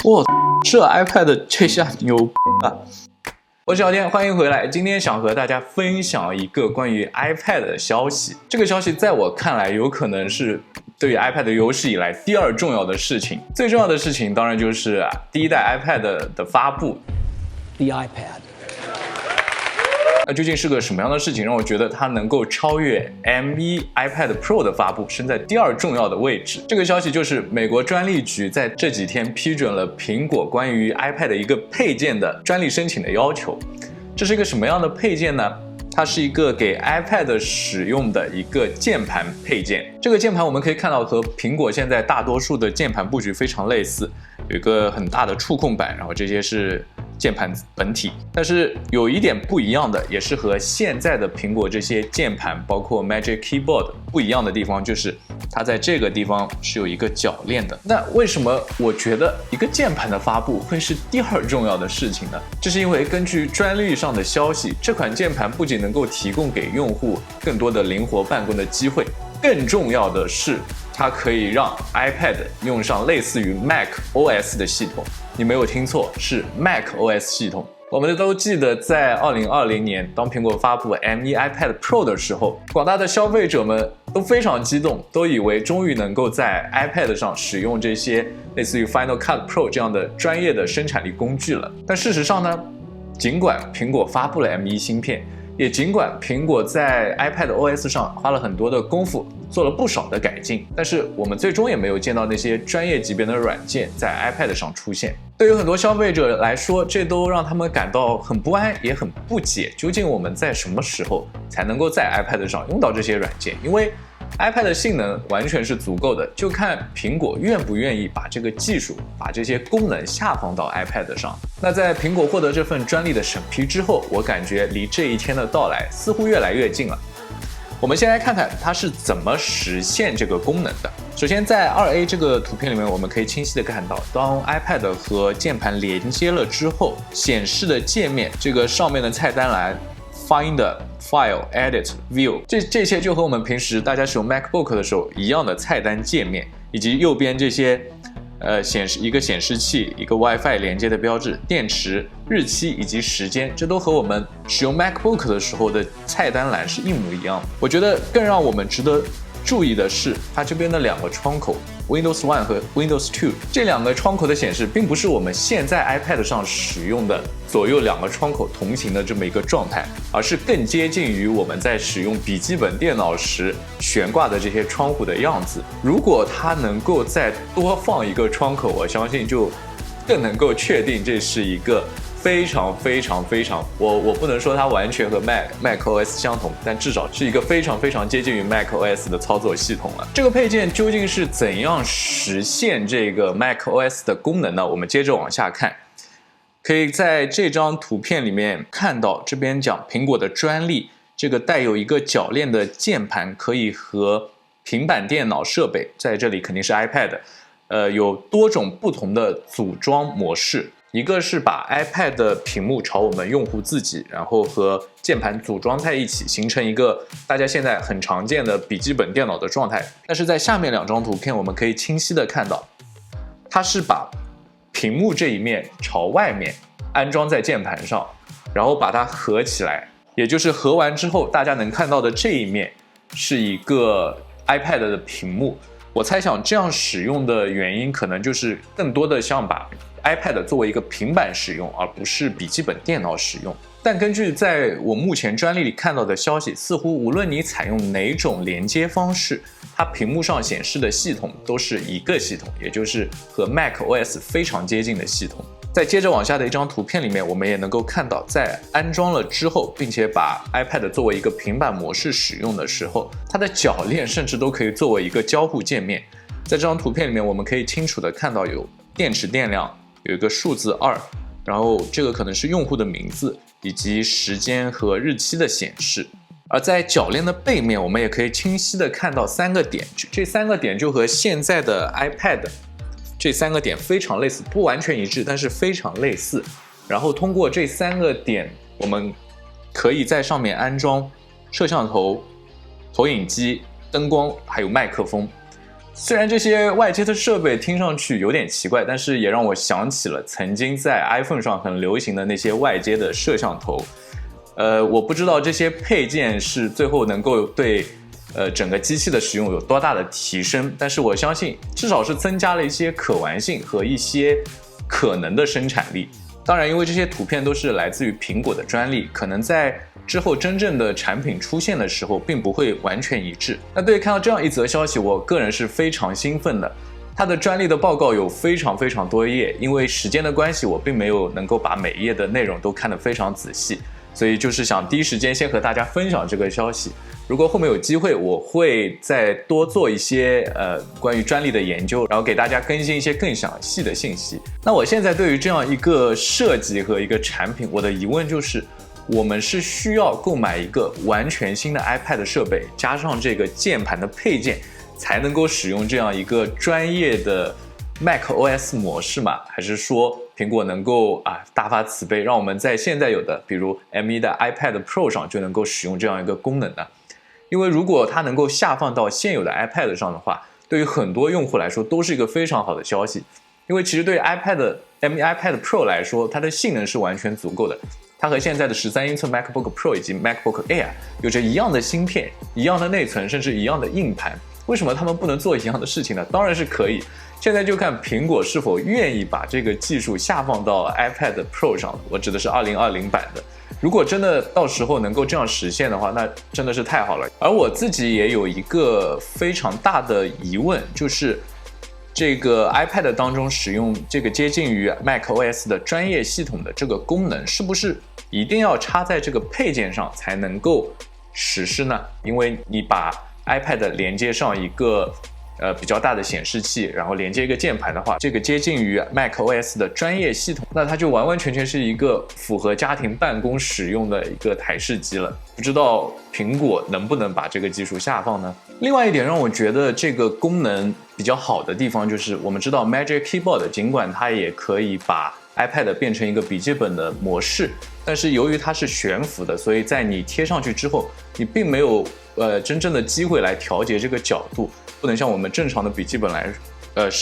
哇，这 iPad 这下牛啊！我是小天，欢迎回来。今天想和大家分享一个关于 iPad 的消息。这个消息在我看来，有可能是对于 iPad 有史以来第二重要的事情。最重要的事情，当然就是第一代 iPad 的发布。The iPad。那究竟是个什么样的事情，让我觉得它能够超越 M1 iPad Pro 的发布，身在第二重要的位置？这个消息就是美国专利局在这几天批准了苹果关于 iPad 一个配件的专利申请的要求。这是一个什么样的配件呢？它是一个给 iPad 使用的一个键盘配件。这个键盘我们可以看到和苹果现在大多数的键盘布局非常类似，有一个很大的触控板，然后这些是键盘本体。但是有一点不一样的，也是和现在的苹果这些键盘包括 Magic Keyboard 不一样的地方，就是它在这个地方是有一个铰链的。那为什么我觉得一个键盘的发布会是第二重要的事情呢？这是因为根据专利上的消息，这款键盘不仅能够提供给用户更多的灵活办公的机会，更重要的是它可以让 iPad 用上类似于 Mac OS 的系统。你没有听错，是 Mac OS 系统。我们都记得在2020年，当苹果发布 M1 iPad Pro 的时候，广大的消费者们都非常激动，都以为终于能够在 iPad 上使用这些类似于 Final Cut Pro 这样的专业的生产力工具了。但事实上呢，尽管苹果发布了 M1 芯片，也尽管苹果在 iPad OS 上花了很多的功夫，做了不少的改进，但是我们最终也没有见到那些专业级别的软件在 iPad 上出现。对于很多消费者来说，这都让他们感到很不安，也很不解，究竟我们在什么时候才能够在 iPad 上用到这些软件？因为 iPad 的性能完全是足够的，就看苹果愿不愿意把这个技术、把这些功能下放到 iPad 上。那在苹果获得这份专利的审批之后，我感觉离这一天的到来似乎越来越近了。我们先来看看它是怎么实现这个功能的。首先，在 2A 这个图片里面，我们可以清晰的看到，当 iPad 和键盘连接了之后，显示的界面，这个上面的菜单栏 Find、File、Edit、View， 这些就和我们平时大家使用 MacBook 的时候一样的菜单界面，以及右边这些一个显示器、一个 WiFi 连接的标志、电池、日期以及时间，这都和我们使用 MacBook 的时候的菜单栏是一模一样的。我觉得更让我们值得注意的是，它这边的两个窗口 Windows 1和 Windows 2，这两个窗口的显示并不是我们现在 iPad 上使用的左右两个窗口同行的这么一个状态，而是更接近于我们在使用笔记本电脑时悬挂的这些窗户的样子。如果它能够再多放一个窗口，我相信就更能够确定这是一个非常，我不能说它完全和 Mac OS 相同，但至少是一个非常接近于 Mac OS 的操作系统了。这个配件究竟是怎样实现这个 Mac OS 的功能呢？我们接着往下看，可以在这张图片里面看到，这边讲苹果的专利，这个带有一个铰链的键盘可以和平板电脑设备，在这里肯定是 iPad，有多种不同的组装模式。一个是把 iPad 的屏幕朝我们用户自己，然后和键盘组装在一起，形成一个大家现在很常见的笔记本电脑的状态。但是在下面两张图片，我们可以清晰的看到，它是把屏幕这一面朝外面安装在键盘上，然后把它合起来，也就是合完之后，大家能看到的这一面是一个 iPad 的屏幕。我猜想这样使用的原因，可能就是更多的像把iPad 作为一个平板使用，而不是笔记本电脑使用。但根据在我目前专利里看到的消息，似乎无论你采用哪种连接方式，它屏幕上显示的系统都是一个系统，也就是和 Mac OS 非常接近的系统。再接着往下的一张图片里面，我们也能够看到，在安装了之后，并且把 iPad 作为一个平板模式使用的时候，它的铰链甚至都可以作为一个交互界面。在这张图片里面，我们可以清楚的看到有电池电量，有一个数字2，然后这个可能是用户的名字以及时间和日期的显示。而在铰链的背面，我们也可以清晰的看到3个点，这3个点就和现在的 iPad 这3个点非常类似，不完全一致，但是非常类似。然后通过这3个点，我们可以在上面安装摄像头、投影机、灯光还有麦克风。虽然这些外接的设备听上去有点奇怪，但是也让我想起了曾经在 iPhone 上很流行的那些外接的摄像头。我不知道这些配件是最后能够对整个机器的使用有多大的提升，但是我相信至少是增加了一些可玩性和一些可能的生产力。当然，因为这些图片都是来自于苹果的专利，可能在之后真正的产品出现的时候并不会完全一致。那对于看到这样一则消息，我个人是非常兴奋的。它的专利的报告有非常多页，因为时间的关系，我并没有能够把每一页的内容都看得非常仔细，所以就是想第一时间先和大家分享这个消息。如果后面有机会，我会再多做一些关于专利的研究，然后给大家更新一些更详细的信息。那我现在对于这样一个设计和一个产品，我的疑问就是，我们是需要购买一个完全新的 iPad 设备，加上这个键盘的配件，才能够使用这样一个专业的 macOS 模式吗？还是说苹果能够大发慈悲，让我们在现在有的比如 M1 的 iPad Pro 上就能够使用这样一个功能呢？因为如果它能够下放到现有的 iPad 上的话，对于很多用户来说都是一个非常好的消息。因为其实对于 M1 iPad Pro 来说，它的性能是完全足够的。它和现在的13英寸 MacBook Pro 以及 MacBook Air 有着一样的芯片、一样的内存，甚至一样的硬盘。为什么他们不能做一样的事情呢？当然是可以。现在就看苹果是否愿意把这个技术下放到 iPad Pro 上，我指的是2020版的。如果真的到时候能够这样实现的话，那真的是太好了。而我自己也有一个非常大的疑问，就是这个 iPad 当中使用这个接近于 macOS 的专业系统的这个功能，是不是一定要插在这个配件上才能够实施呢？因为你把 iPad 连接上一个比较大的显示器，然后连接一个键盘的话，这个接近于 macOS 的专业系统，那它就完完全全是一个符合家庭办公使用的一个台式机了。不知道苹果能不能把这个技术下放呢？另外一点让我觉得这个功能比较好的地方就是，我们知道 Magic Keyboard 尽管它也可以把 iPad 变成一个笔记本的模式，但是由于它是悬浮的，所以在你贴上去之后，你并没有真正的机会来调节这个角度，不能像我们正常的笔记本来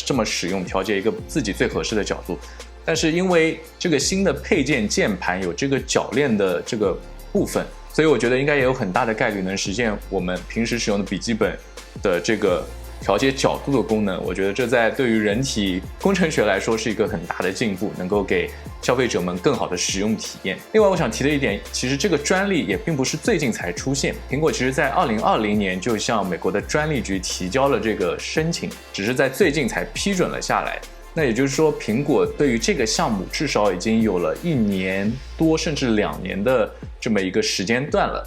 这么使用，调节一个自己最合适的角度。但是因为这个新的配件键盘有这个铰链的这个部分，所以我觉得应该也有很大的概率能实现我们平时使用的笔记本的这个调节角度的功能。我觉得这在对于人体工程学来说是一个很大的进步，能够给消费者们更好的使用体验。另外我想提的一点，其实这个专利也并不是最近才出现，苹果其实在2020年就向美国的专利局提交了这个申请，只是在最近才批准了下来。那也就是说，苹果对于这个项目至少已经有了1年多甚至2年的这么一个时间段了。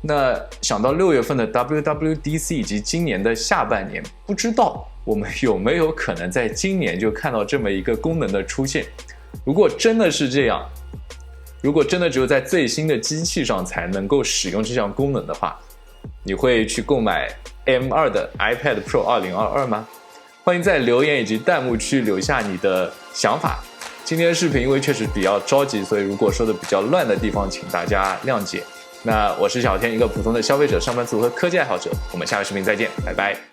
那想到6月份的 WWDC 以及今年的下半年，不知道我们有没有可能在今年就看到这么一个功能的出现。如果真的是这样，如果真的只有在最新的机器上才能够使用这项功能的话，你会去购买 M2 的 iPad Pro 2022吗？欢迎在留言以及弹幕区留下你的想法。今天的视频因为确实比较着急，所以如果说的比较乱的地方，请大家谅解。那我是小天，一个普通的消费者、上班族和科技爱好者。我们下个视频再见，拜拜。